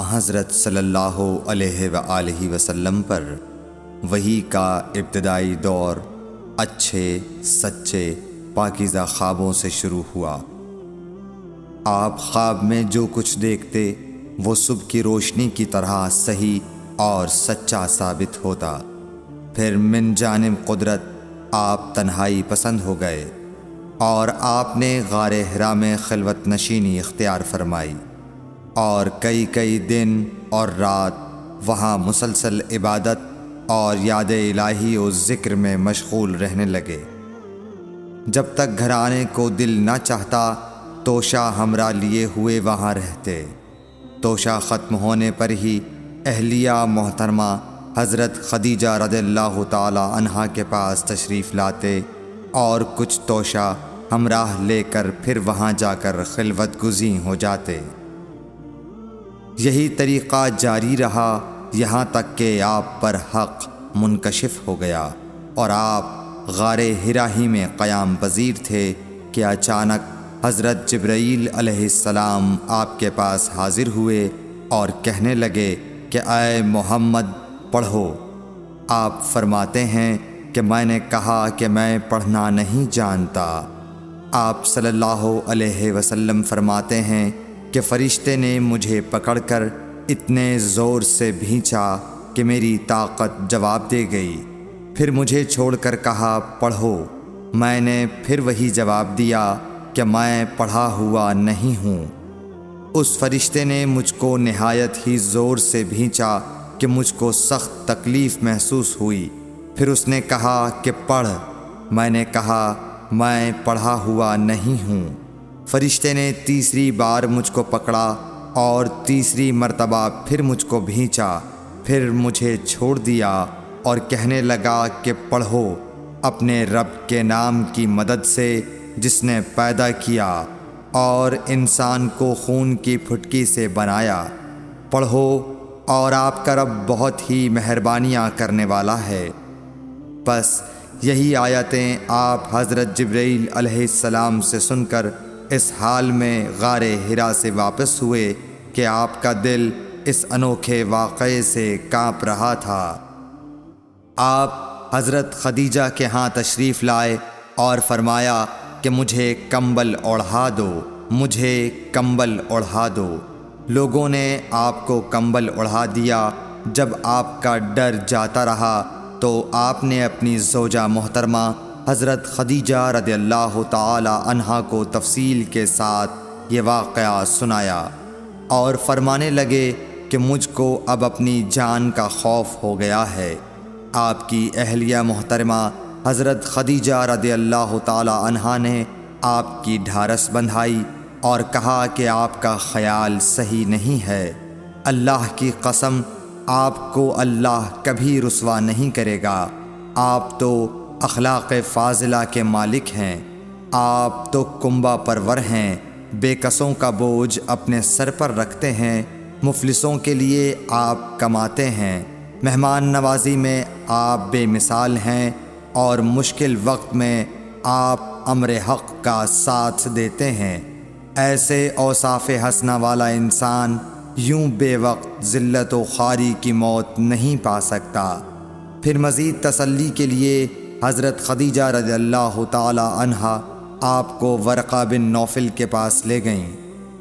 حضرت صلی اللہ علیہ وآلہ وسلم پر وحی کا ابتدائی دور اچھے سچے پاکیزہ خوابوں سے شروع ہوا۔ آپ خواب میں جو کچھ دیکھتے وہ صبح کی روشنی کی طرح صحیح اور سچا ثابت ہوتا۔ پھر من جانب قدرت آپ تنہائی پسند ہو گئے اور آپ نے غار حرا میں خلوت نشینی اختیار فرمائی اور کئی دن اور رات وہاں مسلسل عبادت اور یاد الہی و ذکر میں مشغول رہنے لگے۔ جب تک گھر آنے کو دل نہ چاہتا توشہ ہمراہ لیے ہوئے وہاں رہتے۔ توشہ ختم ہونے پر ہی اہلیہ محترمہ حضرت خدیجہ رضی اللہ تعالی عنہا کے پاس تشریف لاتے اور کچھ توشہ ہمراہ لے کر پھر وہاں جا کر خلوت گزین ہو جاتے۔ یہی طریقہ جاری رہا یہاں تک کہ آپ پر حق منکشف ہو گیا اور آپ غار حرا ہی میں قیام پذیر تھے کہ اچانک حضرت جبرائیل علیہ السلام آپ کے پاس حاضر ہوئے اور کہنے لگے کہ اے محمد پڑھو۔ آپ فرماتے ہیں کہ میں نے کہا کہ میں پڑھنا نہیں جانتا۔ آپ صلی اللہ علیہ وسلم فرماتے ہیں کہ فرشتے نے مجھے پکڑ کر اتنے زور سے بھینچا کہ میری طاقت جواب دے گئی۔ پھر مجھے چھوڑ کر کہا پڑھو۔ میں نے پھر وہی جواب دیا کہ میں پڑھا ہوا نہیں ہوں۔ اس فرشتے نے مجھ کو نہایت ہی زور سے بھینچا کہ مجھ کو سخت تکلیف محسوس ہوئی۔ پھر اس نے کہا کہ پڑھ۔ میں نے کہا میں پڑھا ہوا نہیں ہوں۔ فرشتے نے تیسری بار مجھ کو پکڑا اور تیسری مرتبہ پھر مجھ کو بھینچا۔ پھر مجھے چھوڑ دیا اور کہنے لگا کہ پڑھو اپنے رب کے نام کی مدد سے جس نے پیدا کیا اور انسان کو خون کی پھٹکی سے بنایا۔ پڑھو اور آپ کا رب بہت ہی مہربانیاں کرنے والا ہے۔ بس یہی آیتیں آپ حضرت جبرائیل علیہ السلام سے سن کر اس حال میں غار حرا سے واپس ہوئے کہ آپ کا دل اس انوکھے واقعے سے کانپ رہا تھا۔ آپ حضرت خدیجہ کے ہاں تشریف لائے اور فرمایا کہ مجھے کمبل اوڑھا دو، مجھے کمبل اوڑھا دو۔ لوگوں نے آپ کو کمبل اوڑھا دیا۔ جب آپ کا ڈر جاتا رہا تو آپ نے اپنی زوجہ محترمہ حضرت خدیجہ رضی اللہ تعالی عنہا کو تفصیل کے ساتھ یہ واقعہ سنایا اور فرمانے لگے کہ مجھ کو اب اپنی جان کا خوف ہو گیا ہے۔ آپ کی اہلیہ محترمہ حضرت خدیجہ رضی اللہ تعالی عنہا نے آپ کی ڈھارس بندھائی اور کہا کہ آپ کا خیال صحیح نہیں ہے۔ اللہ کی قسم آپ کو اللہ کبھی رسوا نہیں کرے گا۔ آپ تو اخلاق فاضلہ کے مالک ہیں۔ آپ تو کنبہ پرور ہیں، بے کسوں کا بوجھ اپنے سر پر رکھتے ہیں، مفلسوں کے لیے آپ کماتے ہیں، مہمان نوازی میں آپ بے مثال ہیں اور مشکل وقت میں آپ امر حق کا ساتھ دیتے ہیں۔ ایسے اوصاف حسنہ والا انسان یوں بے وقت ذلت و خواری کی موت نہیں پا سکتا۔ پھر مزید تسلی کے لیے حضرت خدیجہ رضی اللہ تعالی عنہا آپ کو ورقہ بن نوفل کے پاس لے گئیں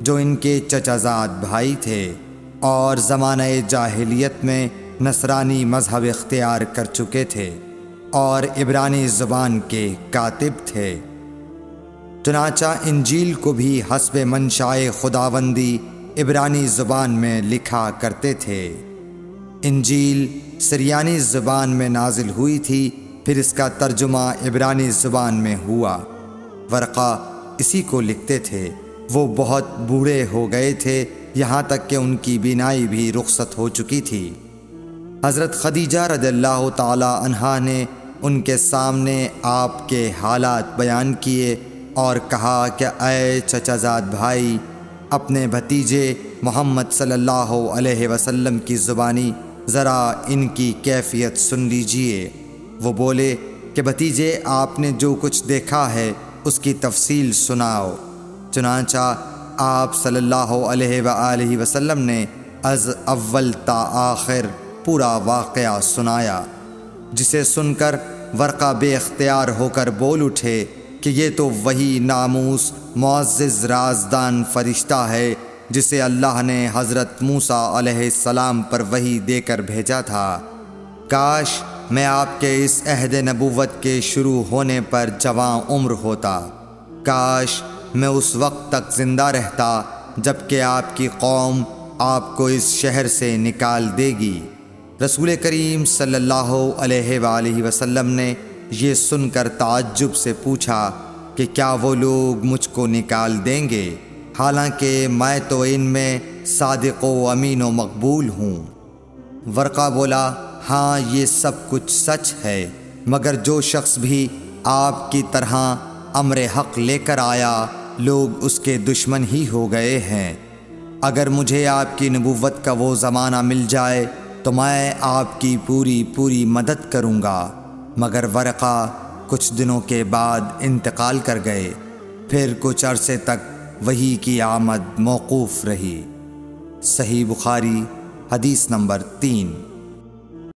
جو ان کے چچا زاد بھائی تھے اور زمانہ جاہلیت میں نصرانی مذہب اختیار کر چکے تھے اور عبرانی زبان کے کاتب تھے۔ چنانچہ انجیل کو بھی حسب منشائے خداوندی عبرانی زبان میں لکھا کرتے تھے۔ انجیل سریانی زبان میں نازل ہوئی تھی، پھر اس کا ترجمہ عبرانی زبان میں ہوا۔ ورقہ اسی کو لکھتے تھے۔ وہ بہت بوڑھے ہو گئے تھے، یہاں تک کہ ان کی بینائی بھی رخصت ہو چکی تھی۔ حضرت خدیجہ رضی اللہ تعالی عنہا نے ان کے سامنے آپ کے حالات بیان کیے اور کہا کہ اے چچا زاد بھائی، اپنے بھتیجے محمد صلی اللہ علیہ وسلم کی زبانی ذرا ان کی کیفیت سن لیجئے۔ وہ بولے کہ بھتیجے آپ نے جو کچھ دیکھا ہے اس کی تفصیل سناؤ۔ چنانچہ آپ صلی اللہ علیہ وآلہ وسلم نے از اول تا آخر پورا واقعہ سنایا، جسے سن کر ورقہ بے اختیار ہو کر بول اٹھے کہ یہ تو وہی ناموس معزز رازدان فرشتہ ہے جسے اللہ نے حضرت موسیٰ علیہ السلام پر وحی دے کر بھیجا تھا۔ کاش میں آپ کے اس عہد نبوت کے شروع ہونے پر جواں عمر ہوتا، کاش میں اس وقت تک زندہ رہتا جب کہ آپ کی قوم آپ کو اس شہر سے نکال دے گی۔ رسول کریم صلی اللہ علیہ وآلہ وسلم نے یہ سن کر تعجب سے پوچھا کہ کیا وہ لوگ مجھ کو نکال دیں گے، حالانکہ میں تو ان میں صادق و امین و مقبول ہوں؟ ورقہ بولا، ہاں یہ سب کچھ سچ ہے، مگر جو شخص بھی آپ کی طرح امر حق لے کر آیا لوگ اس کے دشمن ہی ہو گئے ہیں۔ اگر مجھے آپ کی نبوت کا وہ زمانہ مل جائے تو میں آپ کی پوری مدد کروں گا، مگر ورقہ کچھ دنوں کے بعد انتقال کر گئے، پھر کچھ عرصے تک وحی کی آمد موقوف رہی۔ صحیح بخاری حدیث نمبر 3۔